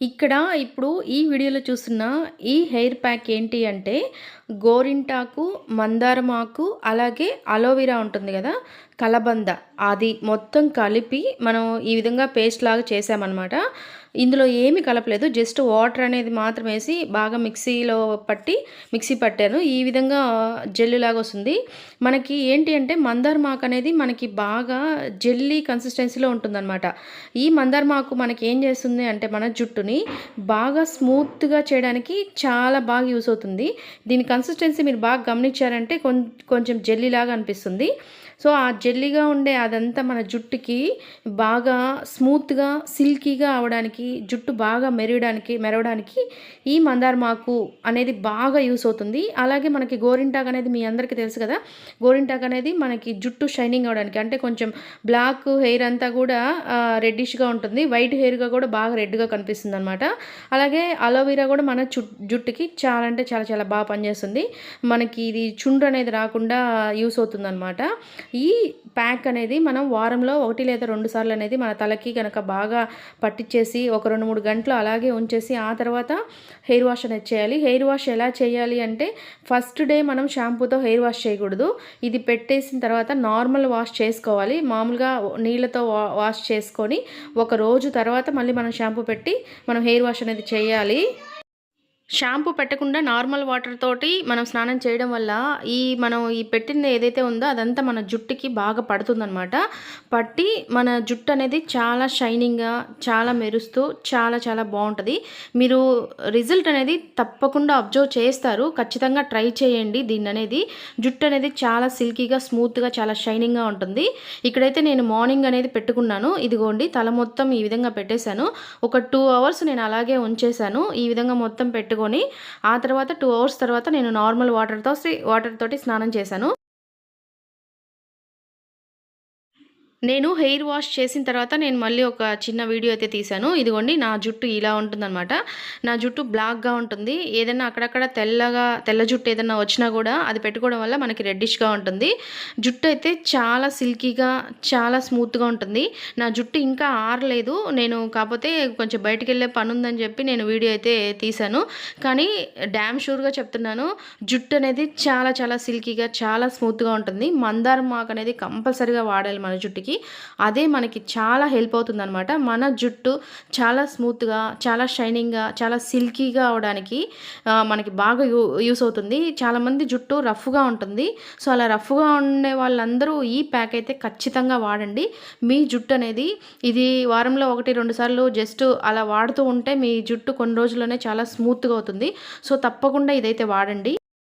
ఇక్కడ ఇప్పుడు ఈ వీడియోలో చూస్తున్న ఈ హెయిర్ ప్యాక్ ఏంటి అంటే గోరింటాకు, మందారం ఆకు, అలాగే అలోవెరా ఉంటుంది కదా, కలబంద, అది మొత్తం కలిపి మనం ఈ విధంగా పేస్ట్ లాగా చేసామన్నమాట. ఇందులో ఏమి కలపలేదు, జస్ట్ వాటర్ అనేది మాత్రం వేసి బాగా మిక్సీలో మిక్సీ పట్టాను. ఈ విధంగా జెల్లీ లాగా వస్తుంది. మనకి ఏంటి అంటే మందారం ఆకు అనేది మనకి బాగా జెల్లీ కన్సిస్టెన్సీలో ఉంటుందన్నమాట. ఈ మందారం ఆకు మనకి ఏం చేస్తుంది అంటే మన జుట్టుని బాగా స్మూత్గా చేయడానికి చాలా బాగా యూస్ అవుతుంది. దీని కన్సిస్టెన్సీ మీరు బాగా గమనించారంటే కొంచెం జెల్లీ లాగా అనిపిస్తుంది. సో ఆ జెల్లీగా ఉండే అదంతా మన జుట్టుకి బాగా స్మూత్గా సిల్కీగా అవడానికి, జుట్టు బాగా మెరవడానికి ఈ మందారమాకు అనేది బాగా యూస్ అవుతుంది. అలాగే మనకి గోరింటాకు అనేది మీ అందరికీ తెలుసు కదా, గోరింటాకు అనేది మనకి జుట్టు షైనింగ్ అవడానికి, అంటే కొంచెం బ్లాక్ హెయిర్ అంతా కూడా రెడ్డిష్గా ఉంటుంది, వైట్ హెయిర్గా కూడా బాగా రెడ్గా కనిపిస్తుంది అనమాట. అలాగే అలోవెరా కూడా మన జుట్టుకి చాలా అంటే చాలా చాలా బాగా పనిచేస్తుంది. మనకి ఇది చుండ్రు అనేది రాకుండా యూస్ అవుతుంది అనమాట. ఈ ప్యాక్ అనేది మనం వారంలో 1 లేదా 2 సార్లు అనేది మన తలకి కనుక బాగా పట్టించేసి ఒక 2-3 గంటలు అలాగే ఉంచేసి ఆ తర్వాత హెయిర్ వాష్ అనేది చేయాలి. హెయిర్ వాష్ ఎలా చేయాలి అంటే ఫస్ట్ డే మనం షాంపూతో హెయిర్ వాష్ చేయకూడదు. ఇది పెట్టేసిన తర్వాత నార్మల్ వాష్ చేసుకోవాలి. మామూలుగా నీళ్ళతో వాష్ చేసుకొని ఒక రోజు తర్వాత మళ్ళీ మనం షాంపూ పెట్టి మనం హెయిర్ వాష్ అనేది చేయాలి. షాంపూ పెట్టకుండా నార్మల్ వాటర్ తోటి మనం స్నానం చేయడం వల్ల మనం పెట్టింది ఏదైతే ఉందో అదంతా మన జుట్టుకి బాగా పడుతుందనమాట. పట్టి మన జుట్టు అనేది చాలా షైనింగ్గా, చాలా మెరుస్తూ చాలా చాలా బాగుంటుంది. మీరు రిజల్ట్ అనేది తప్పకుండా అబ్జర్వ్ చేస్తారు. ఖచ్చితంగా ట్రై చేయండి. దీన్ని అనేది జుట్టు అనేది చాలా సిల్కీగా, స్మూత్గా, చాలా షైనింగ్గా ఉంటుంది. ఇక్కడైతే నేను మార్నింగ్ అనేది పెట్టుకున్నాను. ఇదిగోండి, తల మొత్తం ఈ విధంగా పెట్టేశాను. ఒక 2 అవర్స్ నేను అలాగే ఉంచేశాను. ఈ విధంగా మొత్తం పెట్టుకొని ఆ తర్వాత 2 అవర్స్ తర్వాత నేను నార్మల్ వాటర్ తోటి స్నానం చేశాను. నేను హెయిర్ వాష్ చేసిన తర్వాత నేను మళ్ళీ ఒక చిన్న వీడియో అయితే తీశాను. ఇదిగోండి, నా జుట్టు ఇలా ఉంటుందన్నమాట. నా జుట్టు బ్లాక్గా ఉంటుంది. ఏదైనా అక్కడక్కడ తెల్ల జుట్టు ఏదైనా వచ్చినా కూడా అది పెట్టుకోవడం వల్ల మనకి రెడ్డిష్గా ఉంటుంది. జుట్టు అయితే చాలా సిల్కీగా, చాలా స్మూత్గా ఉంటుంది. నా జుట్టు ఇంకా ఆరలేదు. నేను కాకపోతే కొంచెం బయటికి వెళ్ళే పని ఉందని చెప్పి నేను వీడియో అయితే తీశాను. కానీ డ్యామ్ షూర్గా చెప్తున్నాను, జుట్టు అనేది చాలా చాలా సిల్కీగా, చాలా స్మూత్గా ఉంటుంది. మందారం ఆకు అనేది కంపల్సరీగా వాడాలి మన జుట్టుకి. అదే మనకి చాలా హెల్ప్ అవుతుంది అనమాట. మన జుట్టు చాలా స్మూత్గా, చాలా షైనింగ్గా, చాలా సిల్కీగా అవడానికి మనకి బాగా యూస్ అవుతుంది. చాలామంది జుట్టు రఫ్గా ఉంటుంది. సో అలా రఫ్గా ఉండే వాళ్ళందరూ ఈ ప్యాక్ అయితే ఖచ్చితంగా వాడండి. మీ జుట్టు అనేది ఇది వారంలో 1-2 సార్లు జస్ట్ అలా వాడుతూ ఉంటే మీ జుట్టు కొన్ని రోజుల్లోనే చాలా స్మూత్గా అవుతుంది. సో తప్పకుండా ఇదైతే వాడండి.